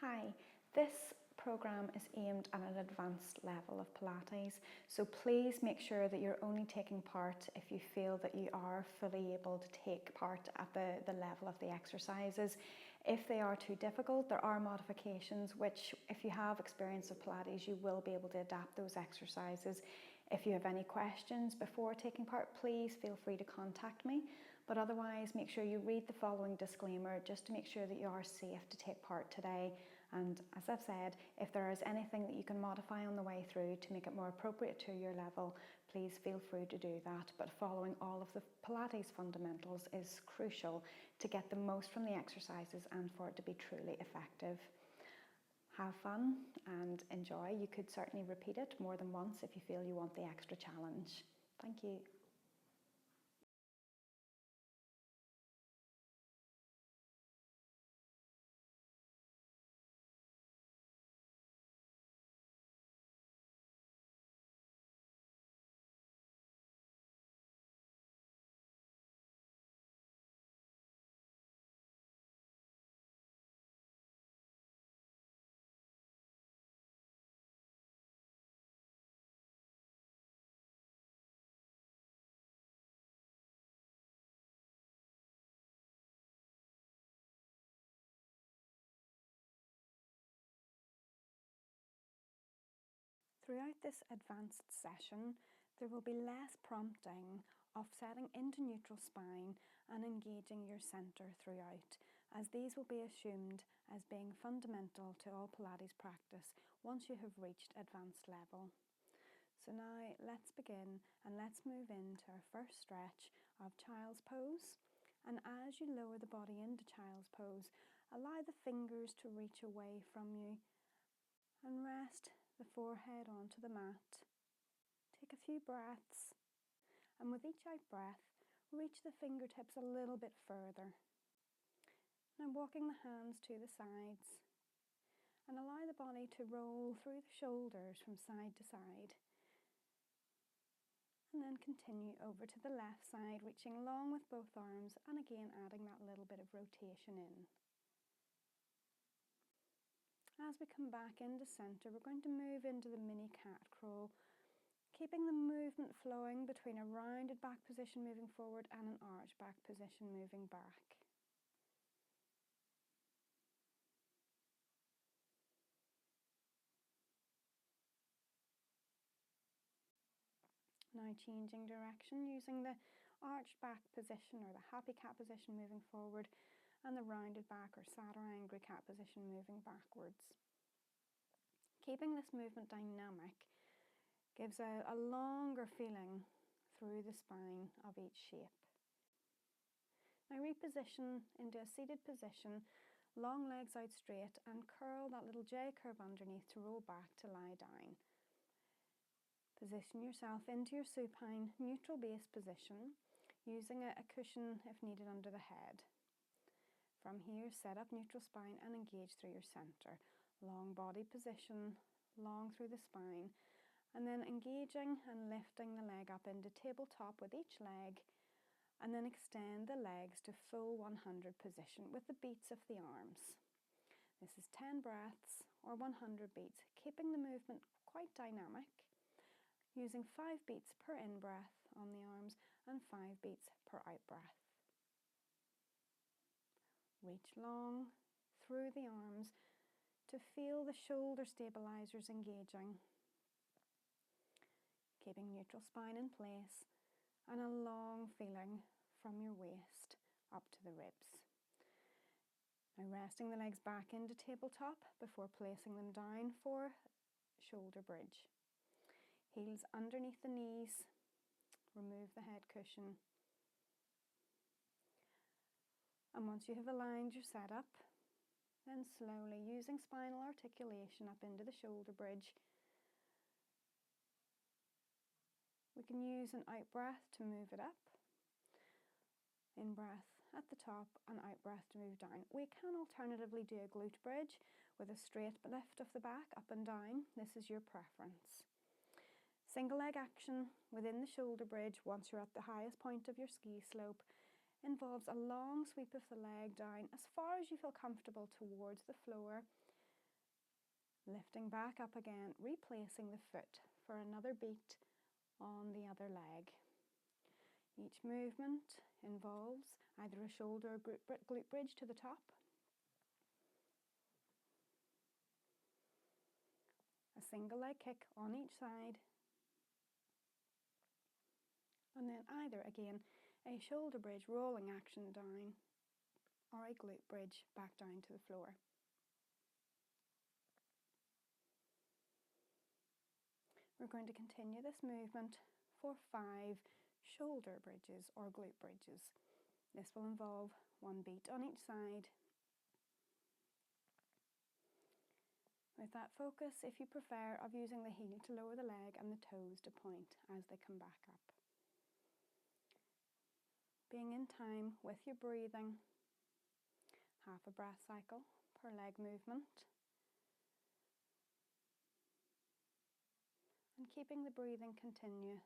Hi, this program is aimed at an advanced level of Pilates, so please make sure that you're only taking part if you feel that you are fully able to take part at the level of the exercises. If they are too difficult, there are modifications which, if you have experience of Pilates, you will be able to adapt those exercises. If you have any questions before taking part, please feel free to contact me. But otherwise, make sure you read the following disclaimer just to make sure that you are safe to take part today. And as I've said, if there is anything that you can modify on the way through to make it more appropriate to your level, please feel free to do that. But following all of the Pilates fundamentals is crucial to get the most from the exercises and for it to be truly effective. Have fun and enjoy. You could certainly repeat it more than once if you feel you want the extra challenge. Thank you. Throughout this advanced session, there will be less prompting of setting into neutral spine and engaging your centre throughout, as these will be assumed as being fundamental to all Pilates practice once you have reached advanced level. So now let's begin and let's move into our first stretch of child's pose. And as you lower the body into child's pose, allow the fingers to reach away from you and rest the forehead onto the mat. Take a few breaths, and with each out breath, reach the fingertips a little bit further. Now walking the hands to the sides, and allow the body to roll through the shoulders from side to side. And then continue over to the left side, reaching long with both arms, and again adding that little bit of rotation in. As we come back into centre, we're going to move into the mini cat crawl, keeping the movement flowing between a rounded back position moving forward and an arched back position moving back. Now changing direction, using the arched back position or the happy cat position moving forward and the rounded back or sad or angry cat position moving backwards. Keeping this movement dynamic gives a longer feeling through the spine of each shape. Now reposition into a seated position, long legs out straight, and curl that little J curve underneath to roll back to lie down. Position yourself into your supine neutral base position, using a cushion if needed under the head. From here, set up neutral spine and engage through your centre. Long body position, long through the spine, and then engaging and lifting the leg up into tabletop with each leg, and then extend the legs to full 100 position with the beats of the arms. This is 10 breaths or 100 beats, keeping the movement quite dynamic, using 5 beats per in-breath on the arms and 5 beats per out-breath. Reach long through the arms to feel the shoulder stabilizers engaging, keeping neutral spine in place and a long feeling from your waist up to the ribs. Now resting the legs back into tabletop before placing them down for shoulder bridge. Heels underneath the knees, remove the head cushion. And once you have aligned your setup, then slowly using spinal articulation up into the shoulder bridge, we can use an out breath to move it up, in breath at the top and out breath to move down. We can alternatively do a glute bridge with a straight lift of the back up and down. This is your preference. Single leg action within the shoulder bridge once you're at the highest point of your ski slope involves a long sweep of the leg down as far as you feel comfortable towards the floor, Lifting back up again, replacing the foot for another beat on the other leg. Each movement involves either a shoulder or glute bridge to the top, a single leg kick on each side, and then either again a shoulder bridge rolling action down or a glute bridge back down to the floor. We're going to continue this movement for 5 shoulder bridges or glute bridges. This will involve 1 beat on each side. With that focus, if you prefer, of using the heel to lower the leg and the toes to point as they come back up. Being in time with your breathing, half a breath cycle per leg movement. And keeping the breathing continuous.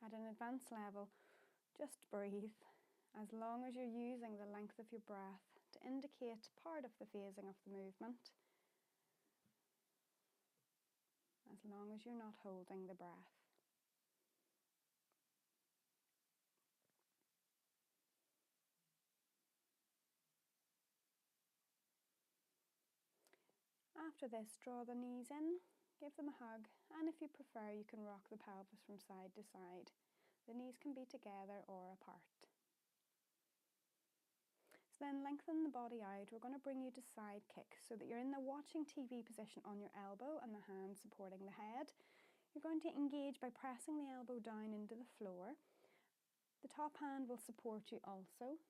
At an advanced level, just breathe as long as you're using the length of your breath to indicate part of the phasing of the movement, as long as you're not holding the breath. After this, draw the knees in, give them a hug, and if you prefer, you can rock the pelvis from side to side. The knees can be together or apart. So then lengthen the body out. We're going to bring you to side kick so that you're in the watching TV position on your elbow and the hand supporting the head. You're going to engage by pressing the elbow down into the floor. The top hand will support you also,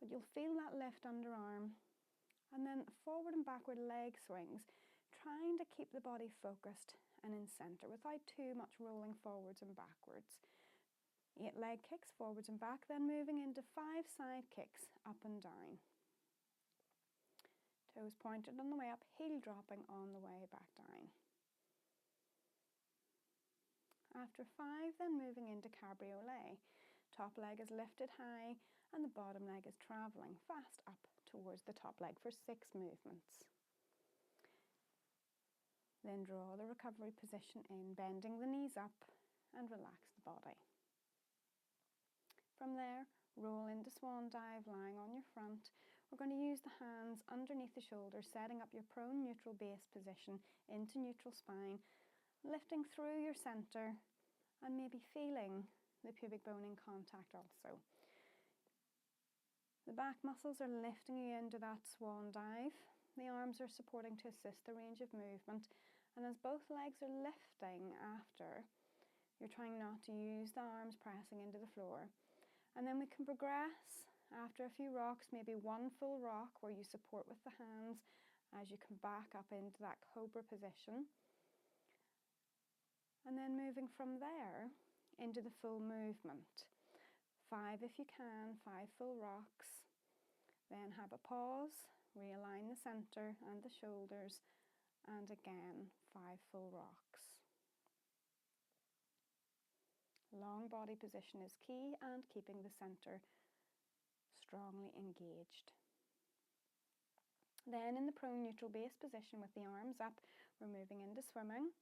but you'll feel that lift underarm. And then forward and backward leg swings, trying to keep the body focused and in centre without too much rolling forwards and backwards. 8 leg kicks forwards and back, then moving into 5 side kicks up and down. Toes pointed on the way up, heel dropping on the way back down. After 5, then moving into cabriolet. Top leg is lifted high and the bottom leg is travelling fast up towards the top leg for 6 movements. Then draw the recovery position in, bending the knees up and relax the body. From there, roll into swan dive, lying on your front. We're going to use the hands underneath the shoulders, setting up your prone neutral base position into neutral spine, lifting through your centre and maybe feeling the pubic bone in contact also. The back muscles are lifting you into that swan dive. The arms are supporting to assist the range of movement, and as both legs are lifting after, you're trying not to use the arms pressing into the floor. And then we can progress after a few rocks, maybe 1 full rock where you support with the hands as you come back up into that cobra position. And then moving from there into the full movement. 5 if you can, 5 full rocks. Then have a pause, realign the centre and the shoulders, and again 5 full rocks. Long body position is key, and keeping the centre strongly engaged. Then in the prone neutral base position with the arms up, we're moving into swimming.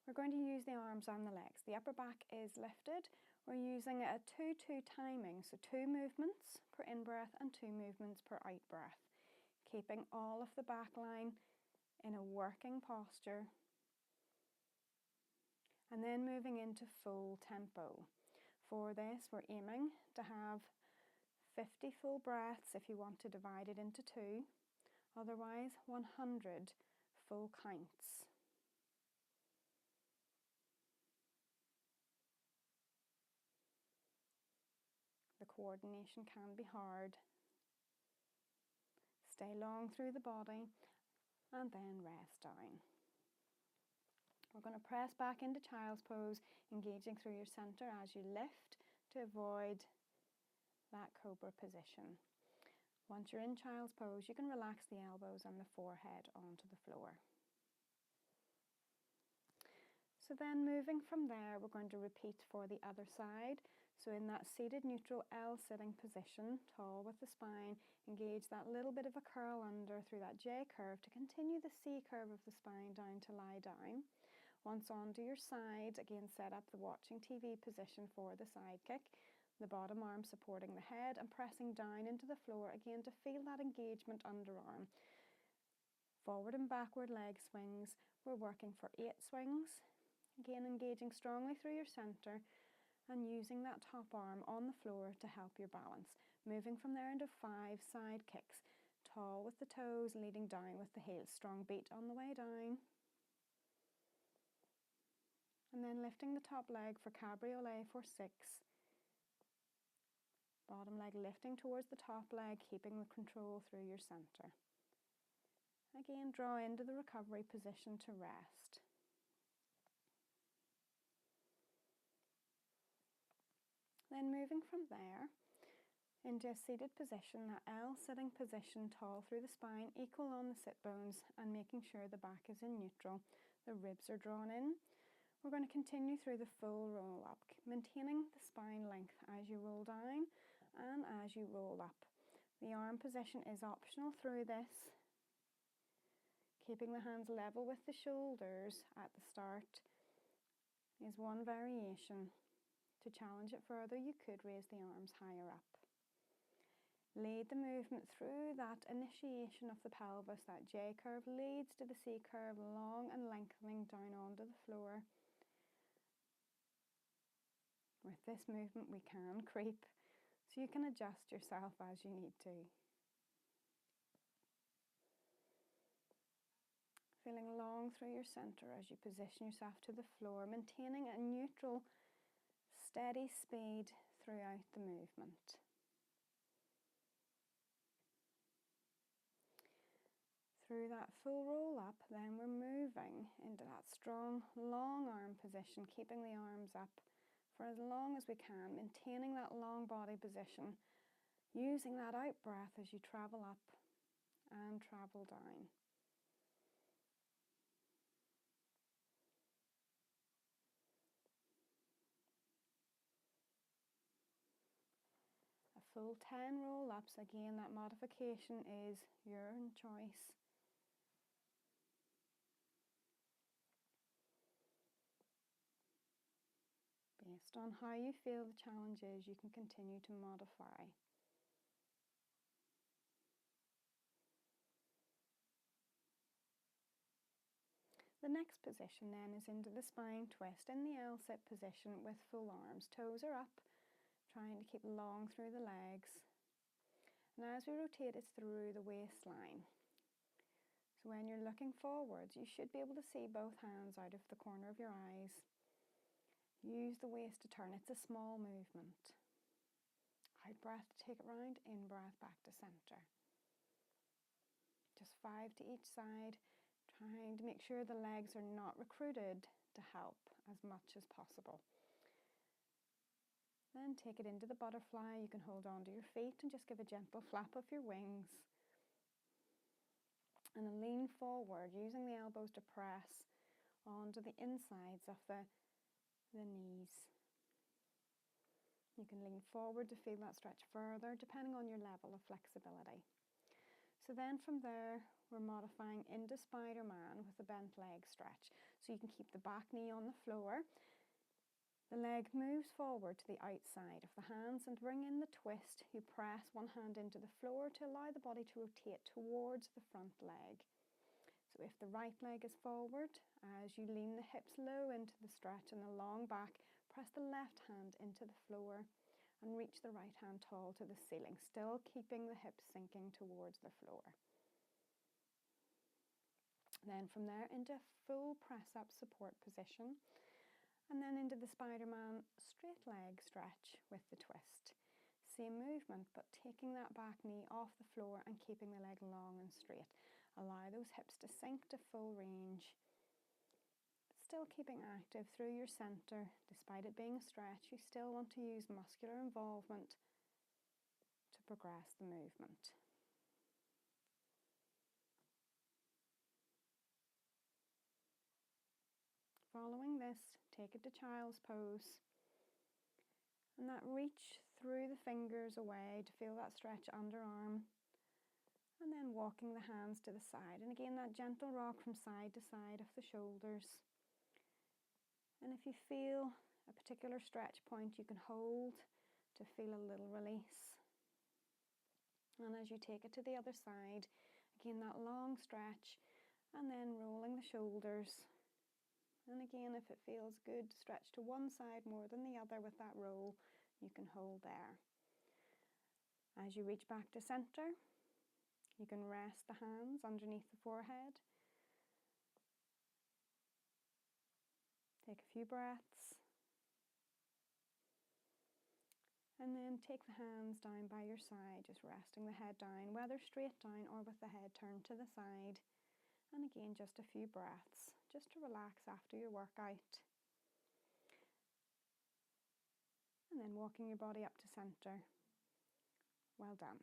We're going to use the arms and the legs. The upper back is lifted. We're using a 2-2 timing, so 2 movements per in-breath and 2 movements per out-breath, keeping all of the back line in a working posture. And then moving into full tempo. For this, we're aiming to have 50 full breaths if you want to divide it into 2, otherwise 100 full counts. The coordination can be hard. Stay long through the body and then rest down. We're going to press back into child's pose, engaging through your centre as you lift to avoid that cobra position. Once you're in child's pose, you can relax the elbows and the forehead onto the floor. So then moving from there, we're going to repeat for the other side. So in that seated neutral L sitting position, tall with the spine, engage that little bit of a curl under through that J curve to continue the C curve of the spine down to lie down. Once onto your side, again set up the watching TV position for the side kick, the bottom arm supporting the head and pressing down into the floor again to feel that engagement underarm. Forward and backward leg swings, we're working for 8 swings, again engaging strongly through your centre and using that top arm on the floor to help your balance. Moving from there into 5 side kicks, tall with the toes, leading down with the heels, strong beat on the way down. And then lifting the top leg for cabriolet for 6. Bottom leg lifting towards the top leg, keeping the control through your centre. Again, draw into the recovery position to rest. Then moving from there into a seated position, that L sitting position, tall through the spine, equal on the sit bones and making sure the back is in neutral. The ribs are drawn in. We're going to continue through the full roll up, maintaining the spine length as you roll down and as you roll up. The arm position is optional through this. Keeping the hands level with the shoulders at the start is one variation. To challenge it further, you could raise the arms higher up. Lead the movement through that initiation of the pelvis. That J curve leads to the C curve, long and lengthening down onto the floor. With this movement we can creep, so you can adjust yourself as you need to. Feeling long through your centre as you position yourself to the floor, maintaining a neutral, steady speed throughout the movement. Through that full roll up, then we're moving into that strong, long arm position, keeping the arms up for as long as we can, maintaining that long body position, using that out breath as you travel up and travel down. A full 10 roll-ups, again that modification is your choice. Based on how you feel the challenge is, you can continue to modify. The next position then is into the spine twist in the L-sit position with full arms. Toes are up, trying to keep long through the legs. And as we rotate, it's through the waistline. So when you're looking forwards, you should be able to see both hands out of the corner of your eyes. Use the waist to turn. It's a small movement. Out breath to take it round, in breath back to centre. Just 5 to each side, trying to make sure the legs are not recruited to help as much as possible. Then take it into the butterfly. You can hold on to your feet and just give a gentle flap of your wings. And then lean forward, using the elbows to press onto the insides of the knees. You can lean forward to feel that stretch further, depending on your level of flexibility. So then from there, we're modifying into Spiderman with a bent leg stretch. So you can keep the back knee on the floor. The leg moves forward to the outside of the hands and bring in the twist. You press one hand into the floor to allow the body to rotate towards the front leg. So if the right leg is forward, as you lean the hips low into the stretch and the long back, press the left hand into the floor and reach the right hand tall to the ceiling, still keeping the hips sinking towards the floor. Then from there into full press up support position, and then into the Spiderman straight leg stretch with the twist. Same movement, but taking that back knee off the floor and keeping the leg long and straight. Allow those hips to sink to full range. Still keeping active through your centre. Despite it being a stretch, you still want to use muscular involvement to progress the movement. Following this, take it to child's pose. And that reach through the fingers away to feel that stretch underarm. And then walking the hands to the side. And again, that gentle rock from side to side of the shoulders. And if you feel a particular stretch point, you can hold to feel a little release. And as you take it to the other side, again, that long stretch, and then rolling the shoulders. And again, if it feels good to stretch to one side more than the other with that roll, you can hold there. As you reach back to center, you can rest the hands underneath the forehead. Take a few breaths. And then take the hands down by your side, just resting the head down, whether straight down or with the head turned to the side. And again, just a few breaths, just to relax after your workout. And then walking your body up to center. Well done.